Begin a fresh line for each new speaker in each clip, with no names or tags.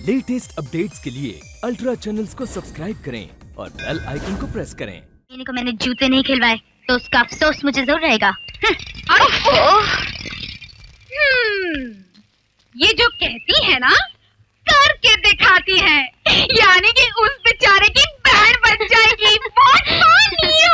Latest updates के लिए ultra channels को सब्सक्राइब करें और बेल आइकन को प्रेस करें।
को मैंने जूते नहीं खिलवाए तो उसका अफसोस मुझे जरूर रहेगा।
ये जो कहती है ना करके दिखाती है, यानी कि उस बेचारे की बहन बन जाएगी। बहुत funny हो।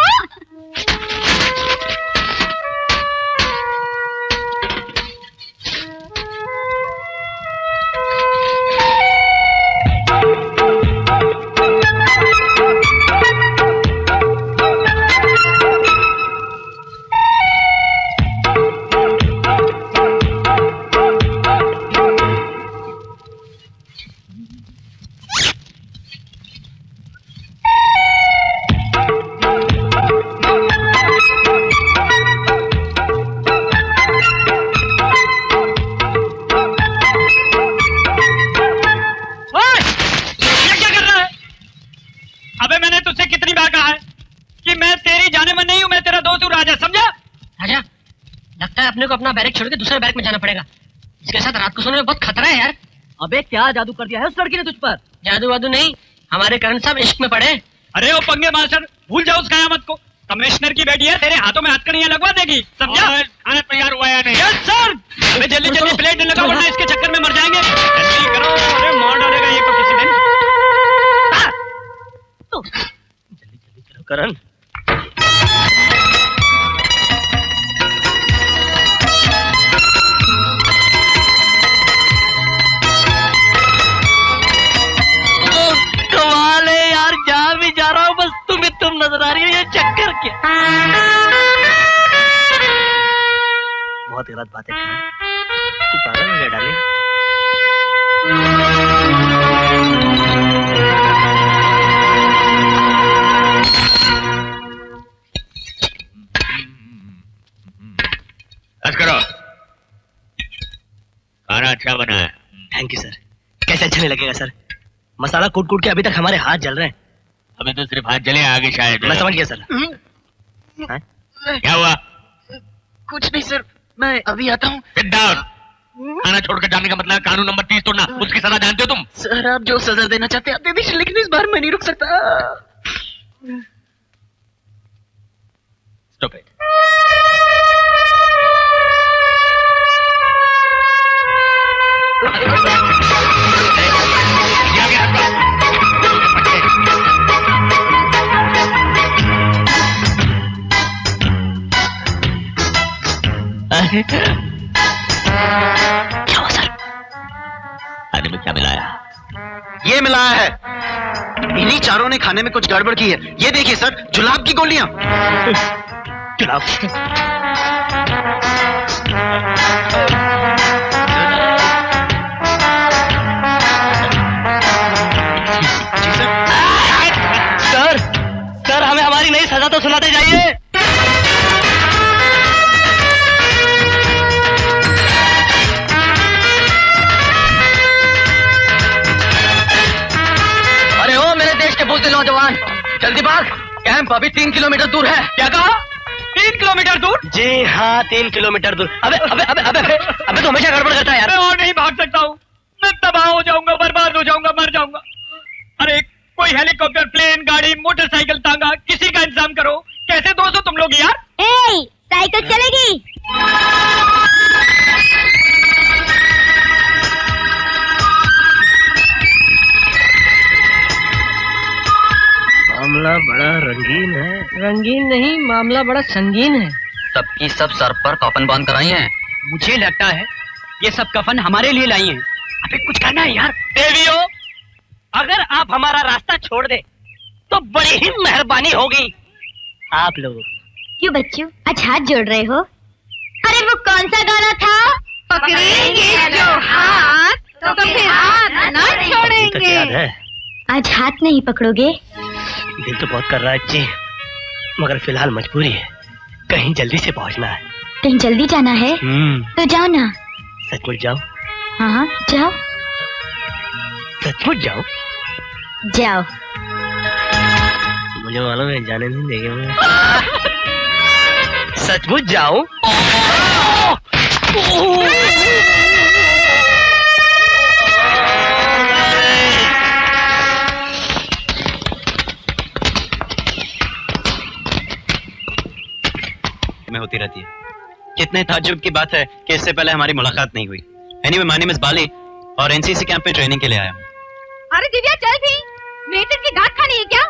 अबे मैंने तुझसे कितनी बार कहा है कि मैं तेरी जाने मन नहीं हूँ, मैं तेरा दोस्त हूँ राजा, समझा?
राजा, लगता है अपने को अपना बैरक छोड़ के दूसरे बैरक में जाना पड़ेगा। इसके साथ रात को सोने में बहुत खतरा है यार।
अबे क्या जादू कर दिया है उस लड़की ने तुझ पर?
जादू वादू नहीं, हमारे करण साहब इश्क में पड़े।
अरे ओ पंगे मास्टर, भूल जाओ उस कयामत को। कमिश्नर की बेटी है, तेरे हाथों में हथकड़ियां लगवा देगी, समझा? खाना तैयार हुआ है नहीं? Yes sir. मैं जल्दी जल्दी प्लेट लगा वरना इसके चक्कर में मर जाएंगे। जल्दी करो, अरे मार डालेगा ये तो किसी दिन।
जल्दी जल्दी करो करण। कमाल है यार, जहाँ भी जा रहा हूँ बस तुम ही तुम नजर आ रही हो। ये चक्कर क्या? बहुत गलत बात है तू पागल हो गया डाले।
बस करो, खाना अच्छा बना है।
Thank you sir. कैसे अच्छा नहीं लगेगा सर? मसाला कूट कूट के अभी तक हमारे हाथ जल रहे हैं।
अभी तो सिर्फ हाथ जले, आगे शायद।
मैं समझ गया सर।
क्या हुआ?
कुछ नहीं सर, मैं अभी आता हूँ।
Sit down। खाना छोड़कर जाने का मतलब कानून नंबर 30 तोड़ना, उसकी सजा जानते हो तुम?
सर आप जो सजा देना चाहते हैं आप दे दीजिए, लेकिन इस बार मैं नहीं रुक सकता।
Stop it।
क्या हुआ सर?
खाने में क्या मिलाया?
ये मिलाया है। इन्हीं चारों ने खाने में कुछ गड़बड़ की है। ये देखिए सर, जुलाब की गोलियां। जुलाब? सर, सर हमें हमारी नई सजा तो सुनाते जाइए। नौजवान जल्दी भाग, कैंप अभी 3 किलोमीटर दूर है।
क्या कहा? 3 किलोमीटर दूर?
जी हाँ 3 किलोमीटर दूर। अबे अबे अबे अबे अबे, अबे तो हमेशा गड़बड़ करता है यार।
मैं और नहीं भाग सकता हूँ, मैं तबाह हो जाऊंगा, बर्बाद हो जाऊंगा, मर जाऊंगा। अरे कोई हेलीकॉप्टर, प्लेन, गाड़ी, मोटरसाइकिल, तांगा, किसी का इंतजाम करो। कैसे दोस्त हो तुम लोग यार?
साइकिल चलेगी?
मामला बड़ा रंगीन है।
रंगीन नहीं, मामला बड़ा संगीन है।
सबकी सब सर पर कफन बांध कर आई हैं।
मुझे लगता है ये सब कफन हमारे लिए लाई हैं। अबे कुछ करना है यार।
देवियों, अगर आप हमारा रास्ता छोड़ दे तो बड़ी ही मेहरबानी होगी आप लोगों।
क्यों बच्चों, आज हाथ जोड़ रहे हो? अरे वो कौन सा गाना था?
पकड़ेंगे जो हाथ तो फिर हाथ न छोड़ेंगे।
याद है?
आज हाथ नहीं पकड़ोगे?
दिल तो बहुत कर रहा है जी, मगर फिलहाल मजबूरी है, कहीं जल्दी से पहुंचना है।
कहीं जल्दी जाना है? तो जाओ ना।
सचमुच जाओ?
हाँ जाओ।
सचमुच जाओ?
जाओ।
मुझे मालूम है जाने नहीं देंगे। सचमुच जाऊं? होती रहती है। कितने ताज्जुब की बात है कि इससे पहले हमारी मुलाकात नहीं हुई। एनीवे, माय नेम इज बाली और एनसीसी कैंप पे ट्रेनिंग के लिए आया हूँ।
अरे दिव्या चल भी, मेटर की गांठ खानी है क्या?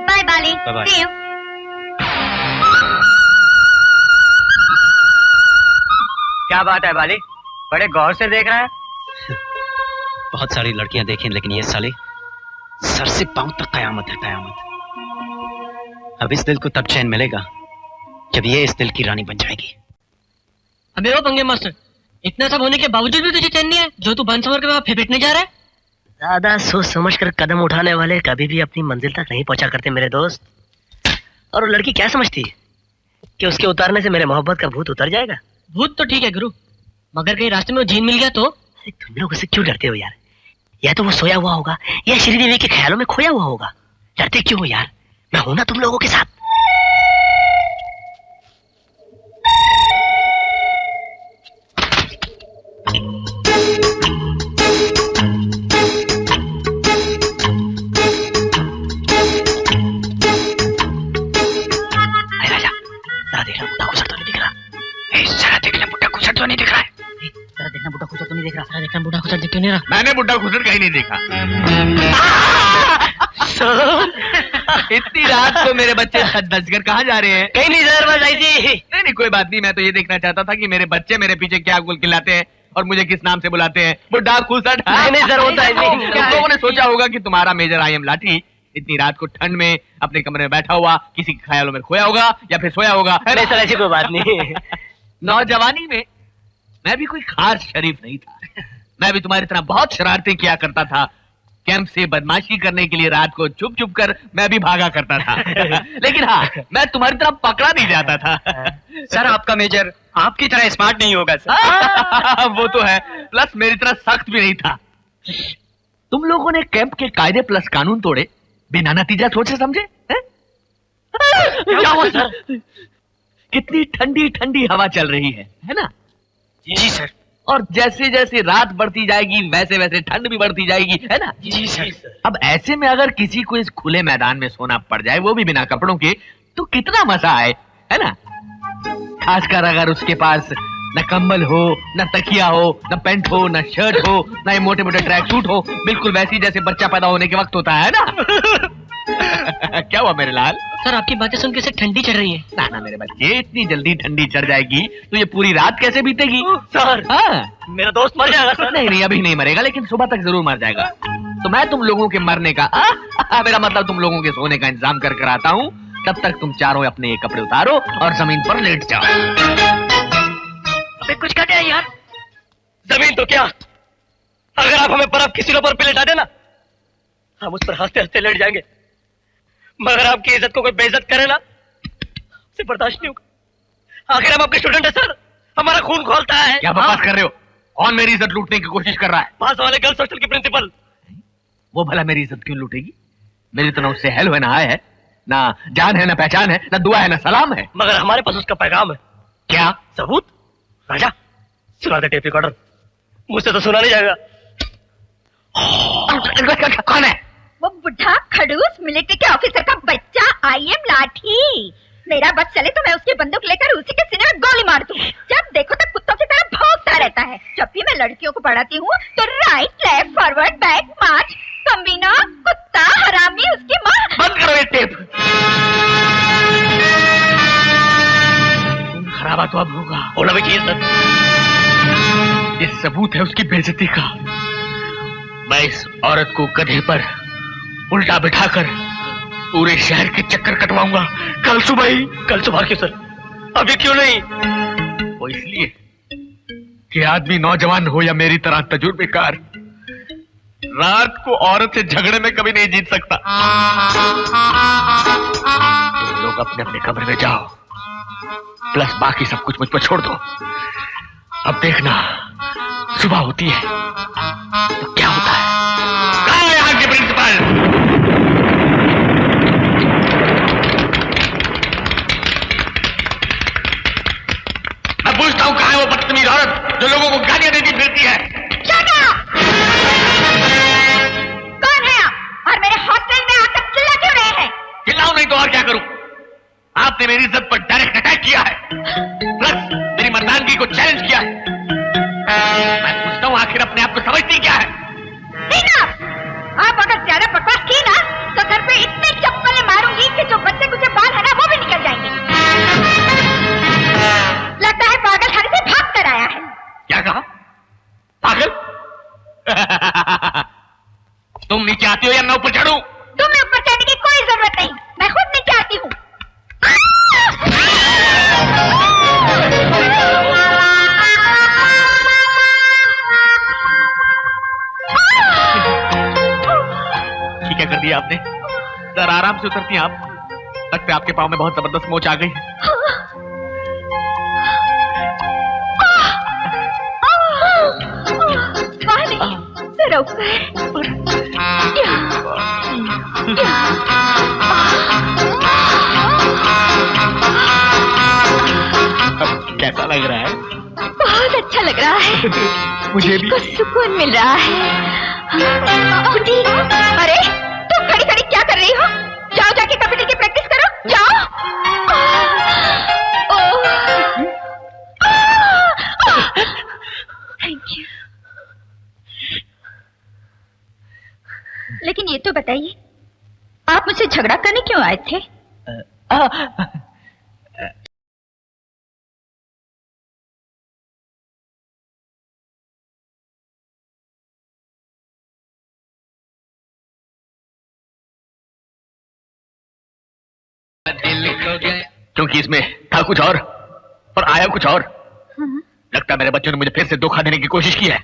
Bye Bali,
Bye-bye.
see you.
क्या बात है बाली, बड़े गौर से देख रहा है।
बहुत सारी लड़कियां देखी लेकिन ये साली सर से पांव तक कयामत है, कयामत। अब इस दिल को तब चैन मिलेगा जब ये इस दिल की रानी बन जाएगी।
अबे ओ पंगे मास्टर, इतना सब होने के बावजूद भी तुझे चैन नहीं है? जो तू बन समर के बाद फेफेटने जा रहा है?
ज्यादा सोच समझ कर कदम उठाने वाले कभी भी अपनी मंजिल तक नहीं पहुंचा करते मेरे दोस्त। और वो लड़की क्या समझती है कि उसके उतारने से मेरे मोहब्बत का भूत उतर जाएगा?
भूत तो ठीक है गुरु, मगर कहीं रास्ते में वो जीन मिल गया तो?
अरे तुम लोग उससे क्यों डरते हो यार? या तो वो सोया हुआ होगा या श्रीदेवी के ख्यालों में खोया हुआ होगा। डरते क्यों हो यार? मैं हूं ना तुम लोगों के साथ।
बूढ़ा खुसर दिख क्यों नहीं रहा?
मैंने बुढ़ा खुसर कहीं नहीं देखा। इतनी रात को मेरे बच्चे सज कर कहाँ जा रहे हैं?
कहीं नहीं जहर बस ऐसी।
नहीं कोई बात नहीं, मैं तो ये देखना चाहता था कि मेरे बच्चे मेरे पीछे क्या गुल खिलाते हैं और मुझे किस नाम से बुलाते हैं। बुढ़ा खुसर।
नहीं सर, होता है नहीं।
तुम लोगों ने सोचा होगा कि तुम्हारा मेजर आई एम लाठी इतनी रात को ठंड में अपने कमरे में बैठा हुआ किसी के ख्यालों में खोया होगा या फिर सोया होगा।
नहीं सर, ऐसी कोई बात नहीं।
नौजवानी में मैं भी कोई खास शरीफ नहीं था। मैं भी तुम्हारी तरह बहुत शरारतें किया करता था। कैंप से बदमाशी करने के लिए रात को चुप चुप कर मैं भी भागा करता था। लेकिन हाँ, मैं तुम्हारी तरह पकड़ा नहीं जाता था।
सर आपका मेजर आपकी तरह स्मार्ट नहीं होगा सर।
वो तो है, प्लस मेरी तरह सख्त भी नहीं था। तुम लोगों ने कैंप के कायदे प्लस कानून तोड़े बिना नतीजा सोचे समझे हैं?
क्या हुआ सर?
कितनी ठंडी ठंडी हवा चल रही है ना?
जी सर।
और जैसे जैसे रात बढ़ती जाएगी वैसे वैसे ठंड भी बढ़ती जाएगी, है ना?
जी सर।
अब ऐसे में अगर किसी को इस खुले मैदान में सोना पड़ जाए, वो भी बिना कपड़ों के, तो कितना मजा आए, है ना? खासकर अगर उसके पास न कंबल हो, न तकिया हो, न पैंट हो, न शर्ट हो, न ये मोटे मोटे ट्रैक सूट हो, बिल्कुल वैसी जैसे बच्चा पैदा होने के वक्त होता है ना? क्या हुआ मेरे लाल?
सर आपकी बातें सुन के ठंडी चढ़ रही है।
ना ना मेरे बच्चे, इतनी जल्दी ठंडी चढ़ जाएगी तो ये पूरी रात कैसे बीतेगी?
सर,
हाँ,
मेरा दोस्त मर जाएगा सर।
नहीं अभी नहीं मरेगा, लेकिन सुबह तक जरूर मर जाएगा। तो मैं तुम लोगों के मरने का मेरा मतलब तुम लोगों के सोने का इंतजाम कर आता हूँ। तब तक तुम चारों अपने कपड़े उतारो और जमीन पर लेट जाओ।
अबे कुछ कहते हैं यार? जमीन तो क्या, अगर आप हमें बर्फ की सिरों पर पे लेटा देना, हम उस पर हंसते हंसते लेट जाएंगे। मगर आपकी इज्जत को कोई बेइज्जत करे ना, उसे बर्दाश्त नहीं होगा। आखिर हम आपके स्टूडेंट हैं सर, हमारा खून खोलता है।
क्या बकवास कर रहे हो? कौन मेरी इज्जत लूटने की कोशिश कर रहा है?
पास वाले गर्ल्स हॉस्टल की प्रिंसिपल।
वो भला मेरी इज्जत क्यों लूटेगी? मेरी तो ना उससे हेलो है, ना हाय है, ना जान है, ना पहचान है, ना दुआ है, ना सलाम है।
मगर हमारे पास उसका पैगाम है।
क्या
सबूत? राजा सुना दे टेप रिकॉर्डर, मुझसे तो सुना नहीं जाएगा।
कौन है?
वो बुढ़ा खड़ूस मिलिट्री के ऑफिसर का बच्चा आई एम लाठी। मेरा बस चले तो मैं उसकी बंदूक लेकर उसी के सीने में गोली मार दूं। जब देखो तब कुत्तों की तरह भौंकता रहता है। जब भी मैं लड़कियों को पढ़ाती हूँ तो राइट लेफ्ट फॉरवर्ड बैक मार्च, कमीना कुत्ता हरामी उसकी माँ।
बंद करो ये टेप। खराबा तो अब होगा।
बोला भी चाहिए सर।
ये सबूत है उसकी बेइज्जती का। मैं इस औरत को गधे पर उल्टा बिठाकर पूरे शहर के चक्कर कटवाऊंगा कल सुबह ही।
कल सुबह क्यों सर? अभी क्यों नहीं?
वो इसलिए कि आदमी नौजवान हो या मेरी तरह तजुर्बेकार, रात को औरत से झगड़े में कभी नहीं जीत सकता। तुम लोग अपने अपने कमरे में जाओ, प्लस बाकी सब कुछ मुझ पर छोड़ दो। अब देखना सुबह होती है तो क्या होता है। कहाँ है यहाँ के प्रिंसिपल? मैं पूछता हूँ कहाँ है वो बदतमीज औरत जो लोगों को गालियां देती फिरती है?
कौन है आप? और मेरे हॉस्टल में आकर चिल्ला क्यों रहे हैं?
चिल्लाऊं नहीं तो और क्या करूं? आपने मेरी इज्जत पर आखिर अपने आप को समझती क्या है?
टीना, आप अगर ज्यादा बकवास की ना तो घर पे इतने चप्पलें मारूंगी कि जो बच्चे कुछ बाल है ना वो भी निकल जाएंगे। लगता है पागल घर से भाग कर आया है।
क्या कहा? पागल? तुम नीचे आती हो या मैं ऊपर चढ़ूं?
तुम्हें ऊपर चढ़ने की कोई जरूरत नहीं, मैं खुद नीचे आती हूँ।
क्या कर दिया आपने? सर आराम से उतरती हैं आप। लगता है आपके पाँव में बहुत जबरदस्त मोच आ गई है।
जरा ऊपर।
कैसा लग रहा है?
बहुत अच्छा लग रहा है।
मुझे भी
कुछ सुकून मिल रहा है। बुढ़ी, अरे तुम खड़ी खड़ी क्या कर रही हो? जाओ जाके कबड्डी की प्रैक्टिस करो, जाओ। Thank you. लेकिन ये तो बताइए, आप मुझसे झगड़ा करने क्यों आए थे?
क्योंकि इसमें था कुछ और आया कुछ और। लगता है मेरे बच्चों ने मुझे फिर से धोखा देने की कोशिश की है।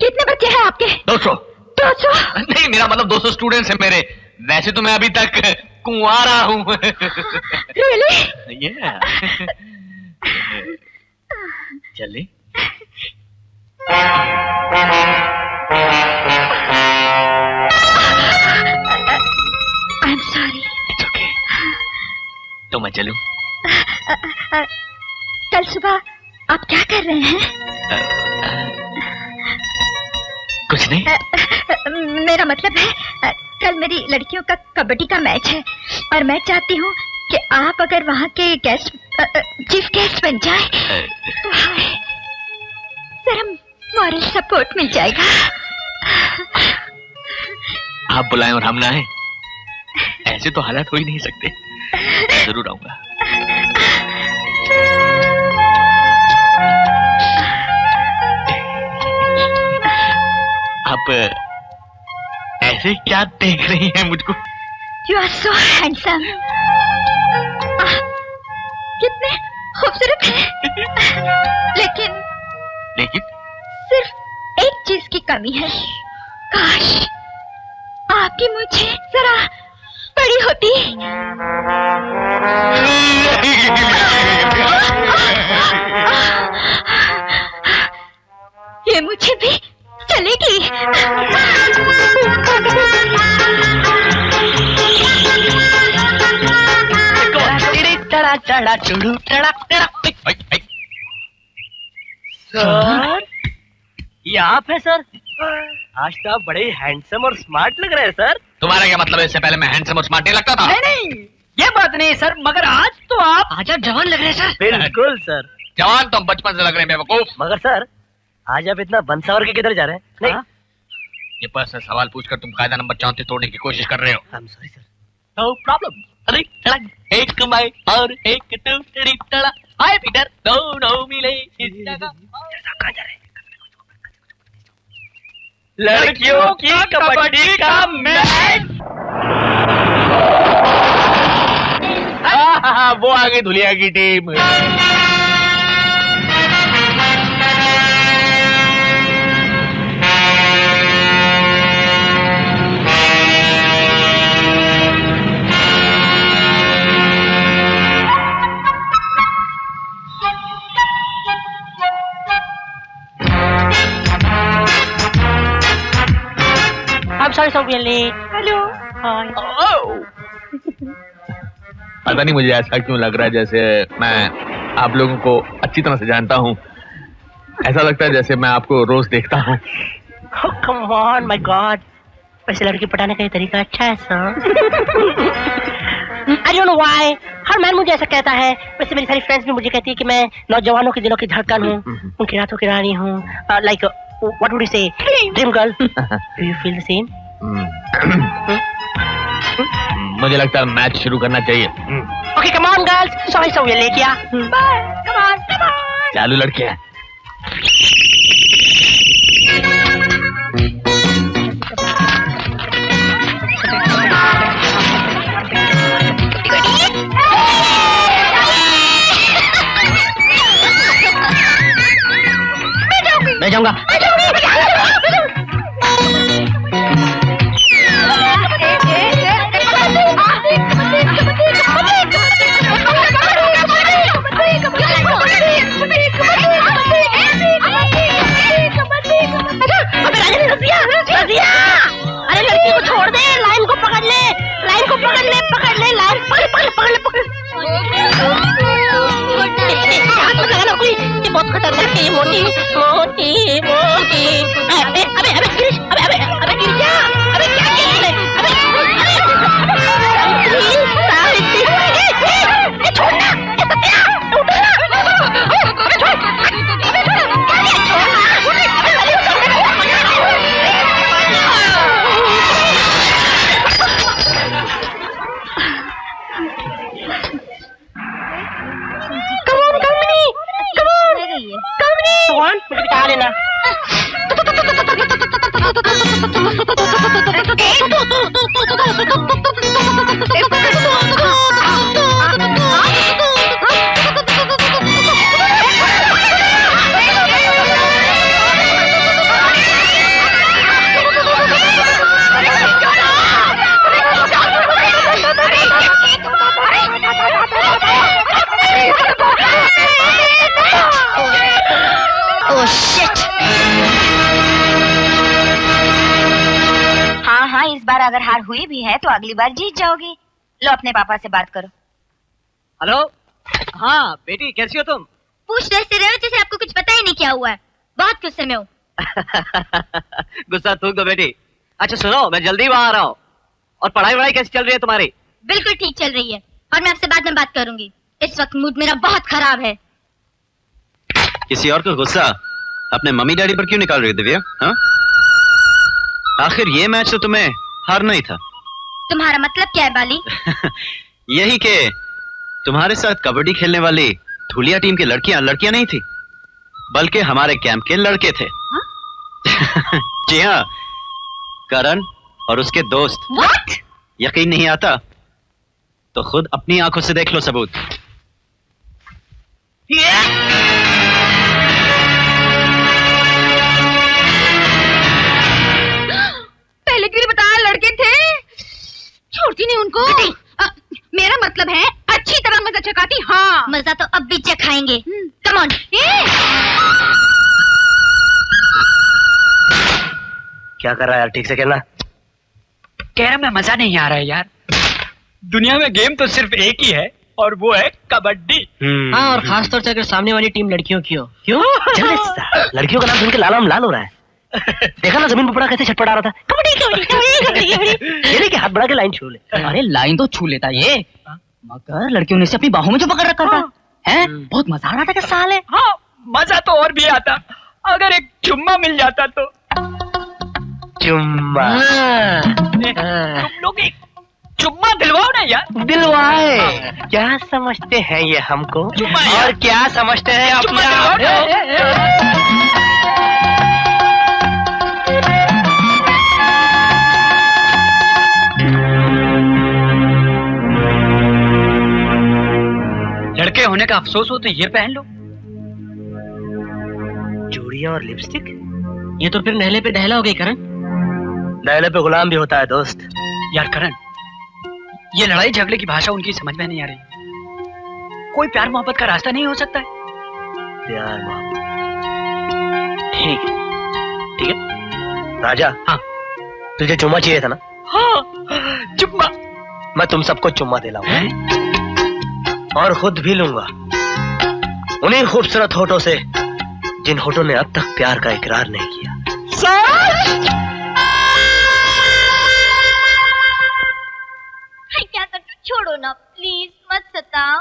कितने बच्चे हैं आपके?
200।
200?
नहीं, मेरा मतलब 200 स्टूडेंट्स हैं मेरे। वैसे तो मैं अभी तक कुंवारा हूँ।
Really?
Yeah. चले?
I'm sorry.
It's okay. तो मैं चलूं?
कल सुबह आप क्या कर रहे हैं?
कुछ नहीं।
मेरा मतलब है, कल मेरी लड़कियों का कबड्डी का मैच है और मैं चाहती हूँ कि आप अगर वहाँ के गेस्ट चीफ गेस्ट बन जाए तो जरा मॉरल सपोर्ट मिल जाएगा।
आप बुलाएं और हम ना आए, ऐसे तो हालात हो ही नहीं सकते। जरूर आऊंगा। आप ऐसे क्या देख रही हैं मुझको?
You are so handsome. कितने खूबसूरत हैं। लेकिन सिर्फ एक चीज की कमी है। काश आपकी मुझे जरा बड़ी होती। ये मुझे भी चलेगी।
चढ़ा चुड़ू चढ़ा सर, ये आप है सर? आज तो आप बड़े हैंडसम और स्मार्ट लग रहे हैं सर।
तुम्हारा क्या मतलब है? इससे पहले मैं हैंडसम और स्मार्ट नहीं लगता था?
नहीं, ये बात नहीं सर, मगर आज तो आप
आज आप जवान लग रहे हैं सर।
बिल्कुल सर।
जवान तो हम बचपन से लग रहे हैं बेवकूफ।
मगर सर, आज आप इतना बंसावर के किधर जा रहे हैं? नहीं,
ये पर्सनल सवाल पूछकर तुम कायदा नंबर 34 तोड़ने की कोशिश कर रहे हो।
I am sorry sir.
No problem. अरे एक मैं और एक तू टड़ा। हाय पीटर, दोनों मिले इस जगह।
लड़कियों की कबड्डी का मैच।
वो आ गई धुलिया की team.
I'm sorry, so really.
Hello.
पता नहीं मुझे ऐसा क्यों लग रहा है जैसे मैं आप लोगों को अच्छी तरह से जानता हूँ। ऐसा लगता है जैसे मैं आपको रोज देखता हूँ।
Oh, come on, my God. वैसे लड़की पटाने का ये तरीका अच्छा है sir. I don't know why. Her man मुझे ऐसा कहता है। वैसे मेरी सारी फ्रेंड्स भी मुझे कहती है कि मैं नौजवानों के दिलों की धड़कन हूँ, उनकी रातों की रानी हूँ। Like what would you say? Dream girl. Do you feel the same?
मुझे लगता है मैच शुरू करना चाहिए।
Okay, come on, girls. Sorry, so we're late, yeah. Bye. Come on, come on.
चालू लड़के हैं।
मैं जाऊंगा। अरे लड़की को छोड़ दे, लाइन को पकड़ ले, लाइन को पकड़ ले, पकड़ ले, लाइन पकड़ ले, पकड़। हाथ मत लगा कोई, ये बहुत खतरनाक है, ये मोटी मोटी मोटी। अबे अबे गिरीश, अबे गिर जा, अबे क्या किया तूने? अबे सावित्री, छोड़ना, ये सत्या, उठना, अबे छोड़, भगवान मुझे बता लेना।
Oh shit! हाँ, इस बार अगर हार हुई भी है तो अगली बार जीत जाओगी। लो अपने पापा से बात करो।
हेलो। हाँ बेटी, कैसी हो तुम?
पूछ ऐसे रहे हो जैसे आपको कुछ पता ही नहीं क्या हुआ है। बहुत गुस्से में हूँ।
गुस्सा थूक दो बेटी। अच्छा सुनो, मैं जल्दी वहाँ आ रहा हूँ। और पढ़ाई कैसी चल रही है तुम्हारी?
बिल्कुल ठीक चल रही है और मैं आपसे बाद में बात करूंगी। इस वक्त मूड मेरा बहुत खराब है।
किसी और को गुस्सा अपने मम्मी डैडी पर क्यों निकाल रही हो दिव्या? हाँ? आखिर ये मैच तो तुम्हें हारना ही था।
तुम्हारा मतलब क्या है बाली?
यही कि तुम्हारे साथ कबड्डी खेलने वाली धुलिया टीम की लड़कियां नहीं थी, बल्कि हमारे कैंप के लड़के थे। जी हाँ, करण और उसके दोस्त।
What?
यकीन नहीं आता तो खुद अपनी आंखों से देख लो सबूत।
पहले क्यों नहीं बताया? लड़के थे, छोड़ती नहीं उनको। मेरा मतलब है अच्छी तरह मजा चखाती। हाँ,
मजा तो अब भी चखाएंगे। Come on.
क्या कर रहा है यार? ठीक से खेलना।
कह रहा मैं मजा नहीं आ रहा है यार। दुनिया में गेम तो सिर्फ एक ही है और वो है कबड्डी।
हाँ, और खासतौर से अगर सामने वाली टीम लड़कियों की हो। क्यों?
लड़कियों का नाम सुन के लाल लाल हो रहा है। देखा ना जमीन पर पड़ा कैसे छटपटा रहा था।
कबड्डी कबड्डी कबड्डी कबड्डी।
ये नहीं कि हाथ बढ़ा के लाइन छू ले।
अरे लाइन तो छू लेता ये, मगर लड़कियों ने से अपनी बाहों में जो पकड़ रखा था है, बहुत मजा आ रहा था। क्या साल है? हाँ, मजा तो और भी आता अगर एक चुम्मा मिल जाता तो।
चुम्मा?
तुम लोग एक चुम्मा दिलवाओ ना यार।
दिलवाए? क्या समझते हैं ये हमको और क्या समझते हैं अपने आप?
लड़के होने का अफसोस हो तो ये पहन लो।
चूड़ियां और लिपस्टिक?
ये तो फिर नहले पे दहला हो गई करण।
नहले पे गुलाम भी होता है दोस्त।
यार करण, ये लड़ाई झगड़े की भाषा उनकी समझ में नहीं आ रही। कोई प्यार मोहब्बत का रास्ता नहीं हो सकता है?
प्यार मोहब्बत ठीक है राजा।
हाँ,
तुझे चुम्मा चाहिए था ना?
हाँ, चुम्मा।
मैं तुम सबको चुम्मा दिलाऊंगा और खुद भी लूंगा, उन्हीं खूबसूरत होठों से जिन होठों ने अब तक प्यार का इकरार नहीं किया।
क्या कर, छोड़ो ना प्लीज, मत सताओ।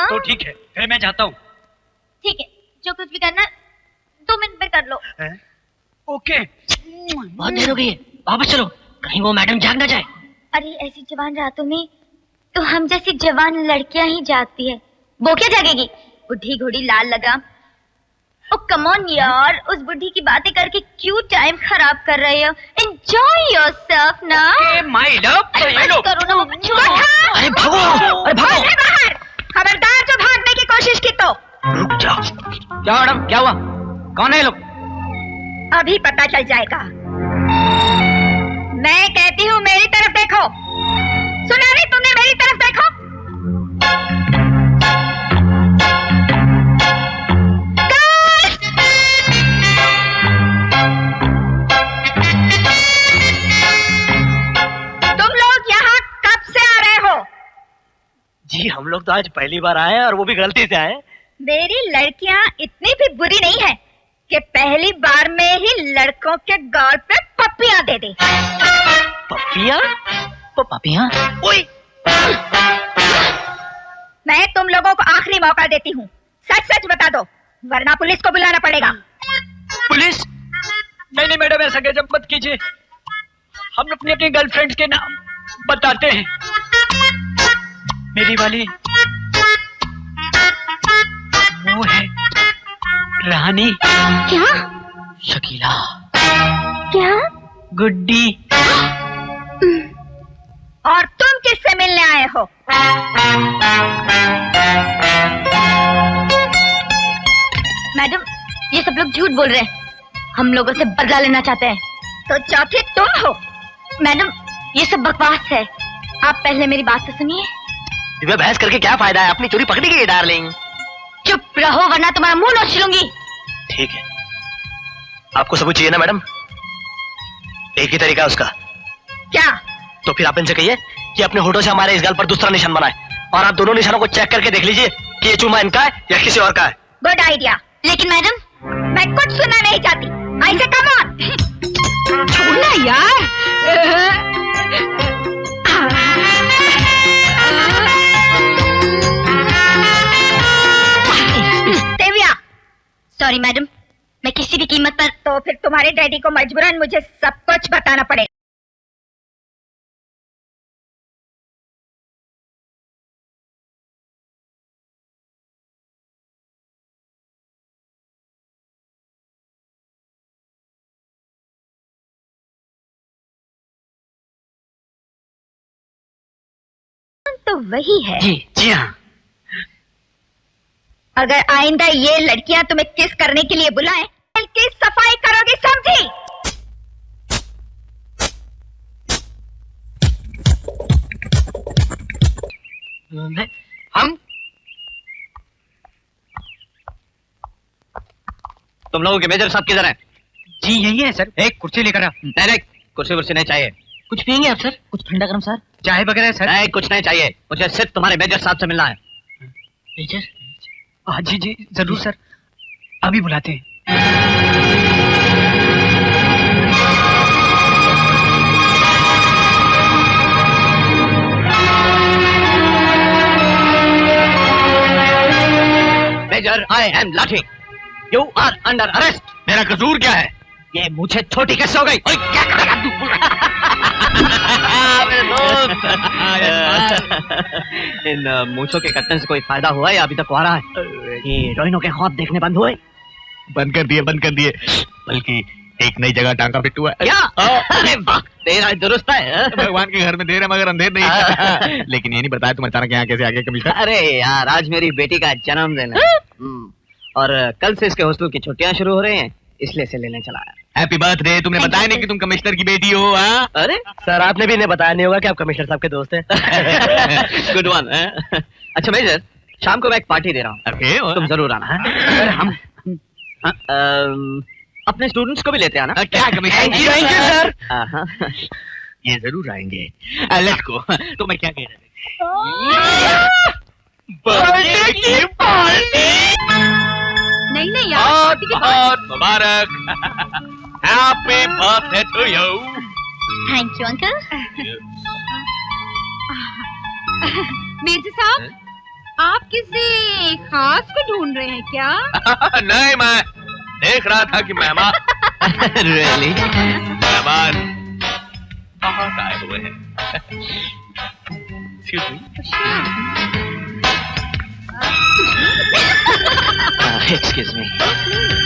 तो ठीक है, फिर मैं जाता हूँ।
ठीक है, जो कुछ भी करना 2 मिनट में कर लो।
ओके।
बहुत देर हो गई है, वापस चलो, कहीं वो मैडम जाग ना जाए।
अरे ऐसी जवान रातों में तो हम जैसी जवान लड़कियां ही जागती है, वो क्या जागेगी? बुढ़ी घोड़ी लाल लगाम। ओ कम ऑन यार, उस बुढ़ी की बातें करके क्यों टाइम खराब कर रहे हो? एंजॉय योरसेल्फ ना।
माय लव,
करो ना, वो
अरे भागो, अरे भागो
बाहर। खबरदार जो भागने की कोशिश की तो।
रुक जाओ। क्या मैडम, क्या हुआ? कौन है ये लोग?
अभी पता चल जाएगा। मैं कहती हूँ मेरी तरफ देखो। सुना नहीं तुमने? मेरी तरफ देखो। तुम लोग यहाँ कब से आ रहे हो?
जी हम लोग तो आज पहली बार आए हैं और वो भी गलती से आए।
मेरी लड़कियाँ इतनी भी बुरी नहीं है कि पहली बार में ही लड़कों के गाल पे पप्पियाँ दे दे।
पप्पियाँ?
पपिया,
ओए!
मैं तुम लोगों को आखिरी मौका देती हूँ, सच सच बता दो, वरना पुलिस को बुलाना पड़ेगा।
पुलिस? नहीं नहीं मैडम, ऐसा गजब मत कीजिए। हम अपनी अपनी गर्लफ्रेंड के नाम बताते हैं। मेरी वाली वो है रानी।
क्या?
शकीला,
क्या?
गुड्डी।
और तुम किससे मिलने आए हो?
मैडम, ये सब लोग झूठ बोल रहे हैं, हम लोगों से बदला लेना चाहते हैं।
तो चौथी तुम हो?
मैडम, ये सब बकवास है, आप पहले मेरी बात तो सुनिए।
दिव्या, बहस करके क्या फायदा है? अपनी चोरी पकड़ी गई डार्लिंग।
चुप रहो वरना तुम्हारा मुंह नोच लूंगी।
ठीक है, आपको सबूत चाहिए ना मैडम? एक ही तरीका है उसका।
क्या?
तो फिर आप इनसे कहिए कि अपने होठों से हमारे इस गाल पर दूसरा निशान बनाए, और आप दोनों निशानों को चेक करके देख लीजिए कि ये चूमा इनका है या किसी और का है।
Good idea.
लेकिन मैडम,
मैं कुछ सुनना नहीं चाहती। ऐसे कम ऑन। छोड़ना यार। देविया।
सॉरी मैडम, मैं किसी भी कीमत पर।
तो फिर तुम्हारे डैडी को मजबूरन मुझे सब कुछ बताना पड़ेगा। तो वही है।
जी हाँ।
अगर आइंदा ये लड़कियां तुम्हें किस करने के लिए बुलाएं, दिल की सफाई करोगी, समझी?
हम
तुम लोगों के मेजर साहब किधर हैं?
जी यही है सर। एक कुर्सी लेकर आ।
डायरेक्ट कुर्सी वुर्सी नहीं चाहिए।
कुछ पियेंगे आप सर? कुछ ठंडा गरम सर?
चाय वगैरह सर?
नहीं, कुछ नहीं चाहिए, मुझे सिर्फ तुम्हारे मेजर साहब से मिलना है।
मेजर?
हाँ जी जी जरूर सर, अभी बुलाते हैं।
मेजर, आई एम लाठी। You are under arrest.
मेरा कसूर क्या है?
ये मुझे छोटी कैसे हो गई? ओए, क्या कर रहा तू? मेरे दोस्त। इन मूंछों के कटने से कोई फायदा हुआ या अभी तक आ रहा है? ये हीरोइनों के ख्वाब देखने बंद हुए?
बंद कर दिए, बंद कर दिए। बल्कि एक नई जगह टांका पिट्टू है।
क्या? अरे वाह, तेरा दुरुस्त है।
भगवान के घर में देर है मगर अंधेर नहीं। लेकिन ये नहीं बताया तुम अचानक यहाँ कैसे आ गए कमिश्नर?
अरे यार, आज मेरी बेटी का जन्मदिन है। और कल से इसके हॉस्टल की छुट्टियां शुरू हो रही हैं, इसलिए से लेने चला आया।
Happy birthday. तुमने बताया नहीं कि तुम कमिश्नर की बेटी हो? हाँ?
अरे
सर, आपने भी इन्हें बताया नहीं होगा कि आप कमिश्नर साहब के दोस्त हैं।
Good one. अच्छा मेजर, शाम को मैं एक पार्टी दे रहा हूँ,
ओके,
तुम जरूर आना है। हम अपने स्टूडेंट्स को भी लेते आना।
क्या कमिश्नर?
Thank you, sir.
ये जरूर आएंगे। Let's go. तो मैं क्या कह रहा
बर्थडे की पार्टी? नहीं नहीं यार, पार्टी की बात।
बहुत मुबारक। Happy birthday to you.
Thank you uncle.
Major साहब, आप किसी खास को ढूंढ रहे हैं क्या?
नहीं, मैं देख रहा था कि मेहमान Really? मेहमान बहुत आए हुए हैं। Excuse me.
Excuse me.